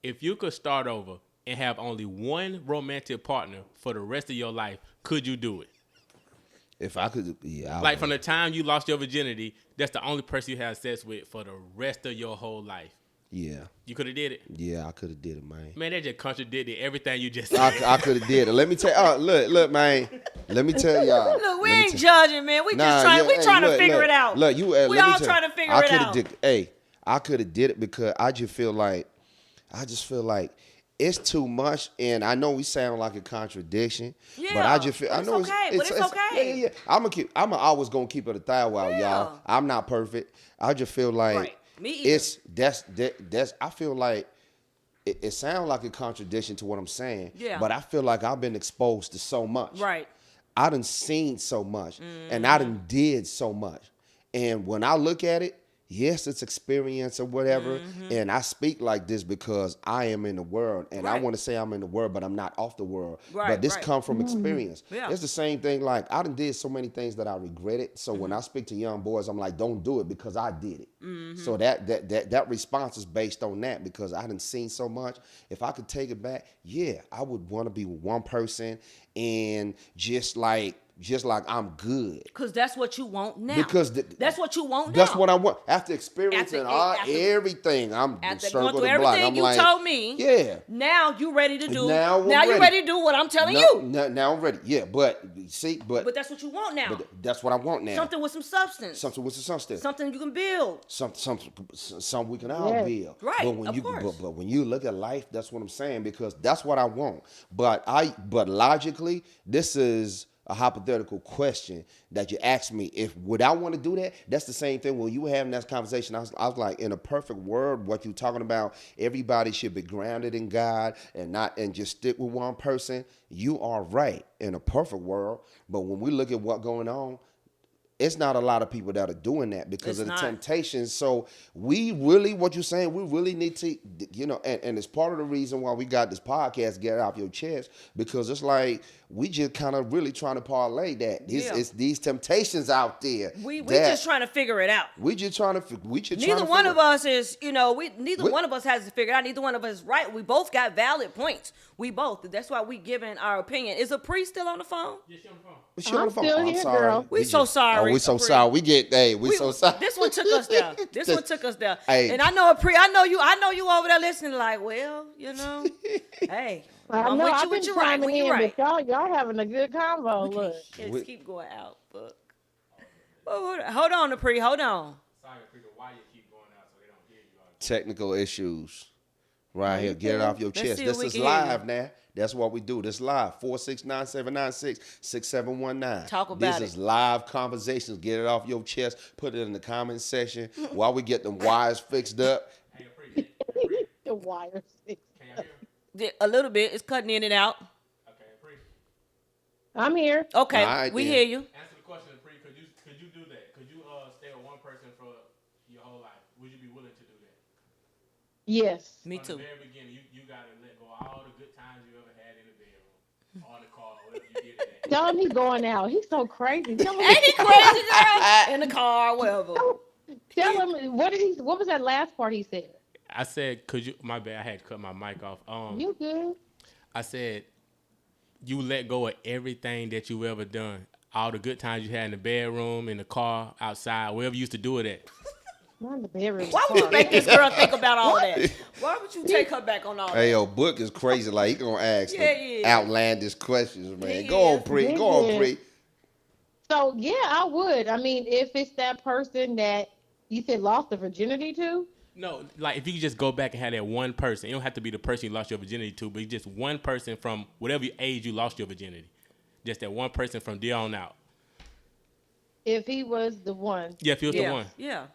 if you could start over and have only one romantic partner for the rest of your life, could you do it? If I could, yeah. Like from the time you lost your virginity, that's the only person you have sex with for the rest of your whole life. Yeah. You could have did it. Yeah, I could have did it, man. Man, that just contradicted everything you just said. I could have did it. Let me tell. Look, man. Let me tell y'all. Look, we ain't judging, man. We just trying. We trying to figure it out. Look, you. We all trying to figure it out. I could have did it because I just feel like it's too much, and I know we sound like a contradiction, but I just feel it's okay. Yeah. I'm always gonna keep it a thigh while y'all. I'm not perfect. I just feel like Me either. that's. I feel like it sounds like a contradiction to what I'm saying. Yeah. But I feel like I've been exposed to so much. Right. I done seen so much, and I done did so much, and when I look at it. Yes, it's experience or whatever, and I speak like this because I am in the world, and I want to say I'm in the world, but I'm not off the world. But this come from experience. Yeah. It's the same thing. Like I done did so many things that I regretted. So when I speak to young boys, I'm like, don't do it because I did it. So that response is based on that because I done seen so much. If I could take it back, yeah, I would want to be with one person and just like I'm good. Because that's what you want now. Because that's what you want now. That's what I want. After experiencing everything, I'm circle the block. I'm you like, told me. Yeah. Now you ready to do. Now you ready to do what I'm telling you. Now I'm ready. Yeah, but see, but that's what you want now. But that's what I want now. Something with some substance. Something you can build. Something we can all build. Right. But when you look at life, that's what I'm saying because that's what I want. But logically, this is a hypothetical question that you asked me. If would I want to do that? That's the same thing when you were having that conversation. I was like, in a perfect world, what you talking about, everybody should be grounded in God and just stick with one person. You are right in a perfect world. But when we look at what's going on, it's not a lot of people that are doing that because of the temptations. So we really, what you're saying, we really need to, and it's part of the reason why we got this podcast, Get It Off Your Chest, because it's like we just kind of really trying to parlay that. It's these temptations out there. We just trying to figure it out. Neither one of us is, neither one of us has to figure it out. Neither one of us is right. We both got valid points. We both. That's why we giving our opinion. Is a priest still on the phone? Yes, she on the phone. She on the phone. Still here, girl. We so sorry. Oh, we so sorry. We so sorry. This one took us there. This one took us there. Hey. And I know I know you over there listening like, well, hey. I know I've been you right. chiming in, right. but y'all having a good convo. Look, just keep going out, but hold on, Apri, hold on. Sorry, Apri, why you keep going out so they don't hear you? Technical issues. Right here. Get it off your chest. This is live now. That's what we do. This live. 469-796-6719. Talk about This is live conversations. Get it off your chest. Put it in the comment section while we get them wires fixed up. Hey, Apri. the wires. Can you hear? A little bit. It's cutting in and out. Okay, Apri. I'm here. Okay, right, we then. hear you. Answer the question, Apri. Could you do that? Could you stay with one person for your whole life? Would you be willing to do that? Yes. Me From too. the very beginning, you got to let go of all the good times you ever had in the bedroom, all the car, whatever you did in that. Tell him he's going out. He's so crazy. Tell him, Ain't he crazy, girl? In the car, whatever. tell him what was that last part he said? I said, could you? My bad. I had to cut my mic off. You good? I said, you let go of everything that you ever done, all the good times you had in the bedroom, in the car, outside, wherever you used to do it at. Not in the bedroom. Why would you make this girl think about all that? Why would you take her back on all that? Hey, yo, Book is crazy. Like, he gonna ask Yeah. outlandish questions, man. He Go is. on, Pre. Go on, Pre. So yeah, I would. I mean, if it's that person that you said lost the virginity to. No, like if you could just go back and have that one person. It don't have to be the person you lost your virginity to, but just one person from whatever age you lost your virginity. Just that one person from there on out. If he was the one. Yeah, if he was the one. Yeah.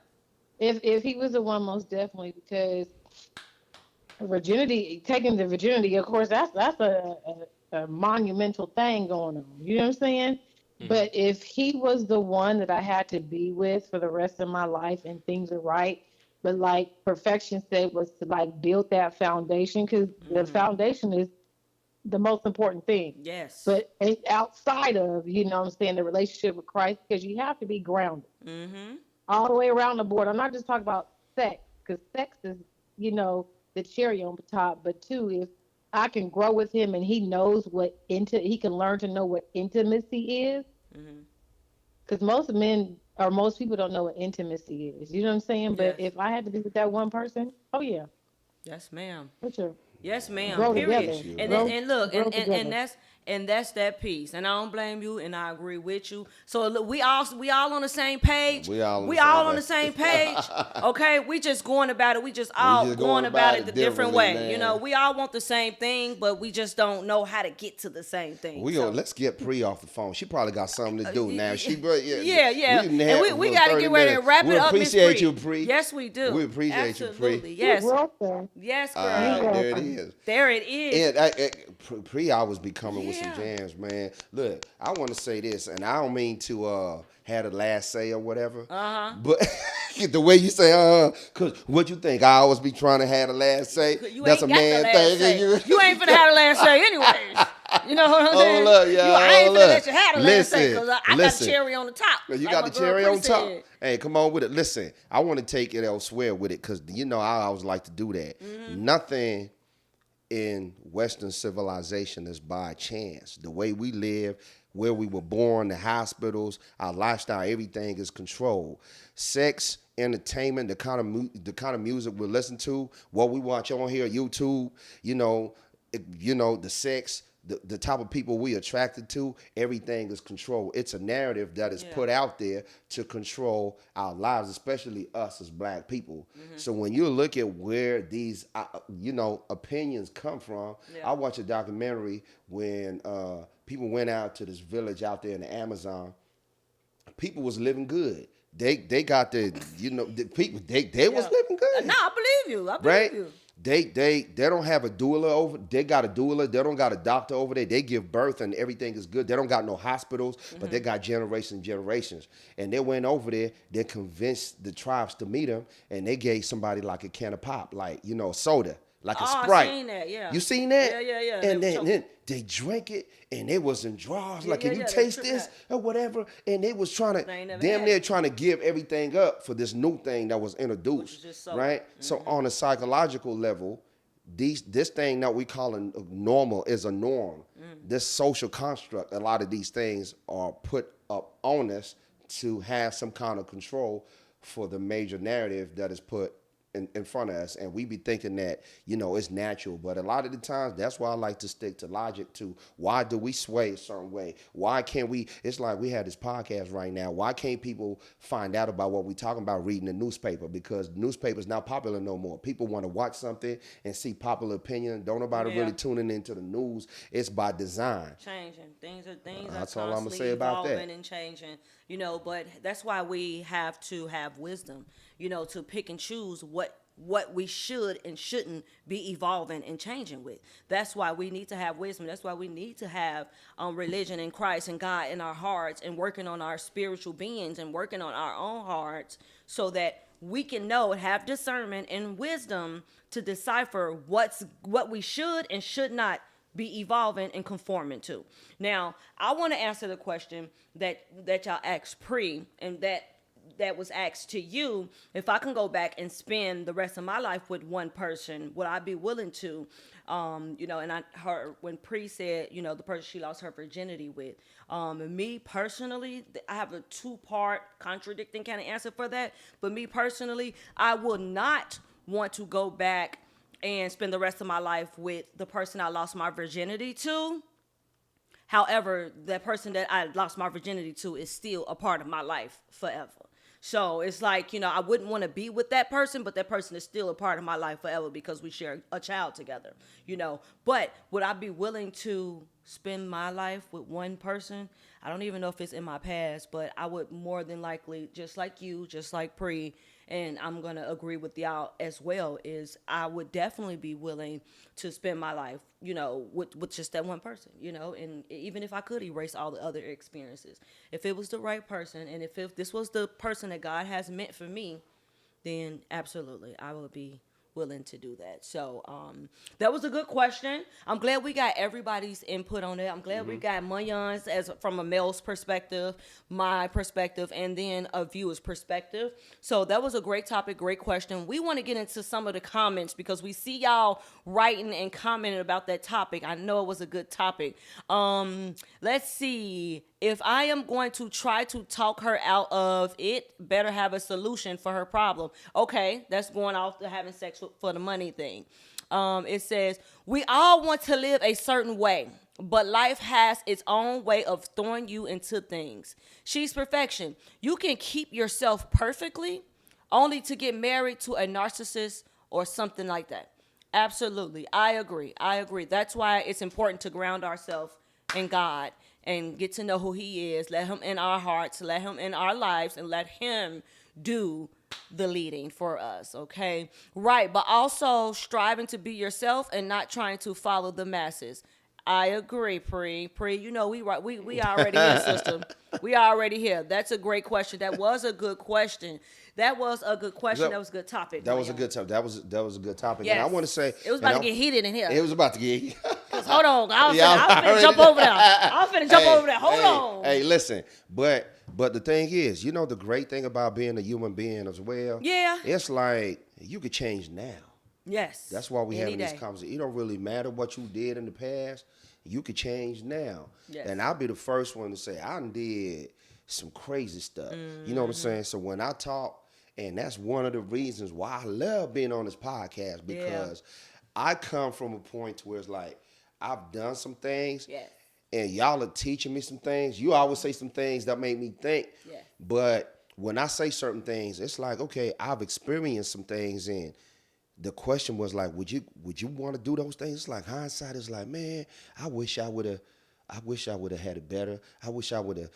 If he was the one, most definitely, because taking the virginity, of course, that's a monumental thing going on. You know what I'm saying? Mm-hmm. But if he was the one that I had to be with for the rest of my life and things are right, but like Perfection said, was to like build that foundation, because the foundation is the most important thing. Yes. But it's outside of, you know what I'm saying, the relationship with Christ, because you have to be grounded. Mm-hmm. All the way around the board. I'm not just talking about sex, because sex is, the cherry on the top. But two, if I can grow with him and he knows he can learn to know what intimacy is. Because most people don't know what intimacy is. You know what I'm saying? But Yes. if I had to be with that one person, oh yeah, Yes, ma'am. for sure. Yes, ma'am. Grow Period. together. And Grow, and look, grow and together. that's that piece. And I don't blame you, and I agree with you. So look, we all on the same page. We all on We the all same on the same page. Okay, we just going about it. We just all just going about it the different differently, way. man. You know, we all want the same thing, but we just don't know how to get to the same thing. We So- gonna let's get Pre off the phone. She probably got something to do now. She yeah. didn't And have we for got to 30 get ready to minutes. wrap We it up, Miss appreciate Bree. you, Pre. Yes, we do. We appreciate you, Pre. Absolutely. Yes. You're welcome. Yes, girl. All right, You're there it welcome. is. There it is. And Pre always be coming with some Yeah. jams, man. Look, I want to say this, and I don't mean to have the last say or whatever. But the way you say cause what you think? I always be trying to have the last say. You That's a ain't got man the last thing. say. You ain't finna have the last say anyways. You know what I'm saying? Hold up, y'all. I ain't Hold finna up. let you have the last say Listen, because I got listen. the cherry on the top. You like got my the girl cherry Bree on top. said. Hey, come on with it. Listen, I want to take it elsewhere with it because I always like to do that. Nothing in Western civilization is by chance. The way we live, where we were born, the hospitals, our lifestyle, everything is controlled. Sex, entertainment, the kind of music we listen to, what we watch on here, YouTube, the sex, the type of people we attracted to, everything is controlled. It's a narrative that is put out there to control our lives, especially us as black people. So when you look at where these, opinions come from, I watched a documentary when people went out to this village out there in the Amazon. People was living good. They got the people they was living good. No, I believe you. I believe Right? you. They don't have a doula over. They got a doula. They don't got a doctor over there. They give birth and everything is good. They don't got no hospitals, but they got generations and generations. And they went over there. They convinced the tribes to meet them, and they gave somebody like a can of pop, like soda, like a Oh, Sprite. I seen that, yeah. You seen that? Yeah. And They were then they drank it, and it was in drawers. Like, can you yeah, they taste tripped this that. or whatever? And they was trying They ain't to never damn had near it. trying to give everything up for this new thing that was introduced, just soda. right? So on a psychological level, this thing that we call normal is a norm. This social construct, a lot of these things are put up on us to have some kind of control for the major narrative that is put in front of us, and we be thinking that it's natural, but a lot of the times that's why I like to stick to logic too. Why do we sway a certain way? Why can't we? It's like we have this podcast right now. Why can't people find out about what we talking about reading the newspaper? Because newspaper's not popular no more. People want to watch something and see popular opinion. Don't nobody Yeah. really tuning into the news. It's by design. Changing things are That's are all I'ma constantly say about that. evolving and changing, but that's why we have to have wisdom, to pick and choose what we should and shouldn't be evolving and changing with. That's why we need to have wisdom. That's why we need to have religion and Christ and God in our hearts, and working on our spiritual beings and working on our own hearts, so that we can have discernment and wisdom to decipher what we should and should not be evolving and conforming to. Now, I want to answer the question that y'all asked Pre, and that was asked to you. If I can go back and spend the rest of my life with one person, would I be willing to? And I heard when Pre said, the person she lost her virginity with. Me personally, I have a two-part contradicting kind of answer for that. But me personally, I will not want to go back and spend the rest of my life with the person I lost my virginity to. However, that person that I lost my virginity to is still a part of my life forever. So it's like, I wouldn't want to be with that person, but that person is still a part of my life forever because we share a child together, But would I be willing to spend my life with one person? I don't even know if it's in my past, but I would more than likely, just like you, just like Pre, and I'm going to agree with y'all as well, is I would definitely be willing to spend my life, with just that one person, and even if I could erase all the other experiences, if it was the right person, and if this was the person that God has meant for me, then absolutely I would be willing to do that. So that was a good question. I'm glad we got everybody's input on it. I'm glad we got Mayan's as from a male's perspective, my perspective, and then a viewer's perspective. So that was a great topic, great question. We want to get into some of the comments because we see y'all writing and commenting about that topic. I know it was a good topic. Let's see. If I am going to try to talk her out of it, better have a solution for her problem. Okay, that's going off to having sex for the money thing. It says, we all want to live a certain way, but life has its own way of throwing you into things. She's perfection. You can keep yourself perfectly only to get married to a narcissist or something like that. Absolutely. I agree. That's why it's important to ground ourselves in God and get to know who he is. Let him in our hearts, let him in our lives, and let him do the leading for us, okay? Right, but also striving to be yourself and not trying to follow the masses. I agree, Pre, you know, we already here, sister. We already here. That's a great question. That was a good question. That was a good good topic. That was a good topic. That was a good topic. Yes. And I want to say it was about to get heated in here. It was about to get Hold on, I'm finna jump over there. Hold on. Hey, listen, but the thing is, you know, the great thing about being a human being as well. Yeah. It's like you could change now. Yes. That's why we Any having these day. conversations. It don't really matter what you did in the past. You could change now. Yes. And I'll be the first one to say I done did some crazy stuff. You know what I'm saying? So when I talk, and that's one of the reasons why I love being on this podcast, because I come from a point to where it's like I've done some things. Yes. And y'all are teaching me some things. You always say some things that make me think. Yeah. But when I say certain things, it's like, okay, I've experienced some things, and the question was like, would you want to do those things? It's like hindsight is like, man, I wish I would have had it better. I wish I would have,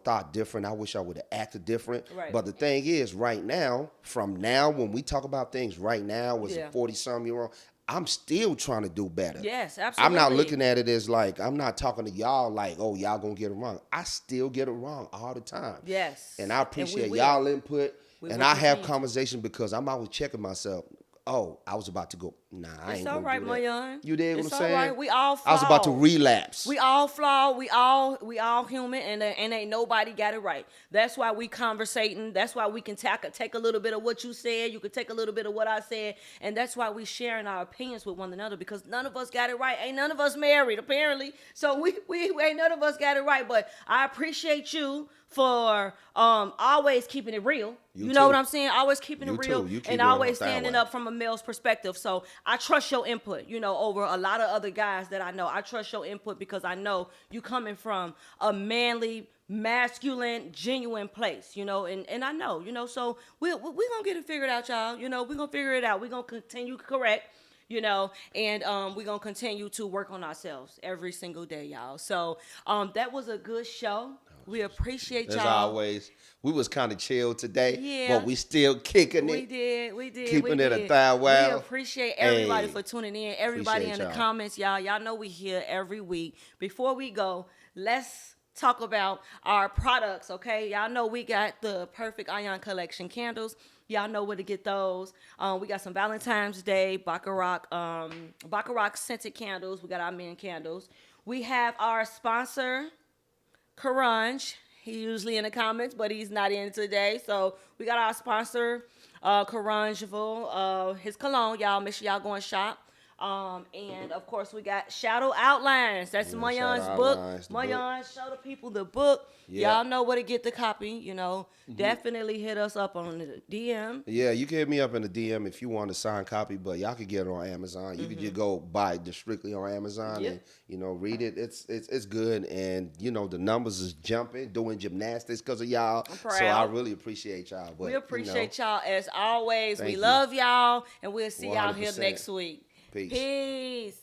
thought different. I wish I would have acted different. Right. But the thing is, right now, from now, when we talk about things right now as a 40-some-year-old, I'm still trying to do better. Yes, I'm absolutely. not looking at it as like, I'm not talking to y'all like, oh, y'all gonna get it wrong. I still get it wrong all the time. Yes. And I appreciate will. y'all input. We And will I have continue. conversation because I'm always checking myself. Oh, I was about to go. Nah, I It's ain't all gonna right, do that. Mayan. You did what It's I'm all saying? right. We all I was about to flawed. relapse. We all flawed. We all human, and ain't nobody got it right. That's why we conversating. That's why we can take a little bit of what you said. You can take a little bit of what I said, and that's why we sharing our opinions with one another, because none of us got it right. Ain't none of us married apparently, so we ain't none of us got it right. But I appreciate you for always keeping it real. You You know too. what I'm saying? Always keeping You it real too. You keep and it on always that standing way. up from a male's perspective. So I trust your input, over a lot of other guys that I know. I trust your input because I know you coming from a manly, masculine, genuine place, and I know, so we gonna get it figured out, y'all. We gonna figure it out. We gonna continue correct. And we're going to continue to work on ourselves every single day, y'all. So that was a good show. We appreciate As y'all. always, we was kind of chill today, Yeah. but we still kicking We it. did. Keeping we it did. a thigh wow. We appreciate everybody Hey, for tuning in. Everybody in appreciate the y'all. comments, y'all. Y'all know we here every week. Before we go, let's talk about our products, okay? Y'all know we got the Perfect Ion Collection candles. Y'all know where to get those. We got some Valentine's Day Baccarat scented candles. We got our men candles. We have our sponsor, Karanj. He's usually in the comments, but he's not in today. So we got our sponsor, Karanjville, his cologne. Y'all make sure y'all go and shop. And of course we got Shadow Outlines. That's Yeah, Mayan's Shadow book. Outlines, the Mayan, show the people the book. Yeah. Y'all know where to get the copy. Definitely hit us up on the DM. Yeah, you can hit me up in the DM if you want a signed copy, but y'all can get it on Amazon. You can just go buy it strictly on Amazon Yep. and read it. It's good, and the numbers is jumping, doing gymnastics because of y'all. I'm So proud. I really appreciate y'all. But We appreciate y'all as always. Thank We you. love y'all, and we'll see y'all here 100%. next week. Peace. Peace.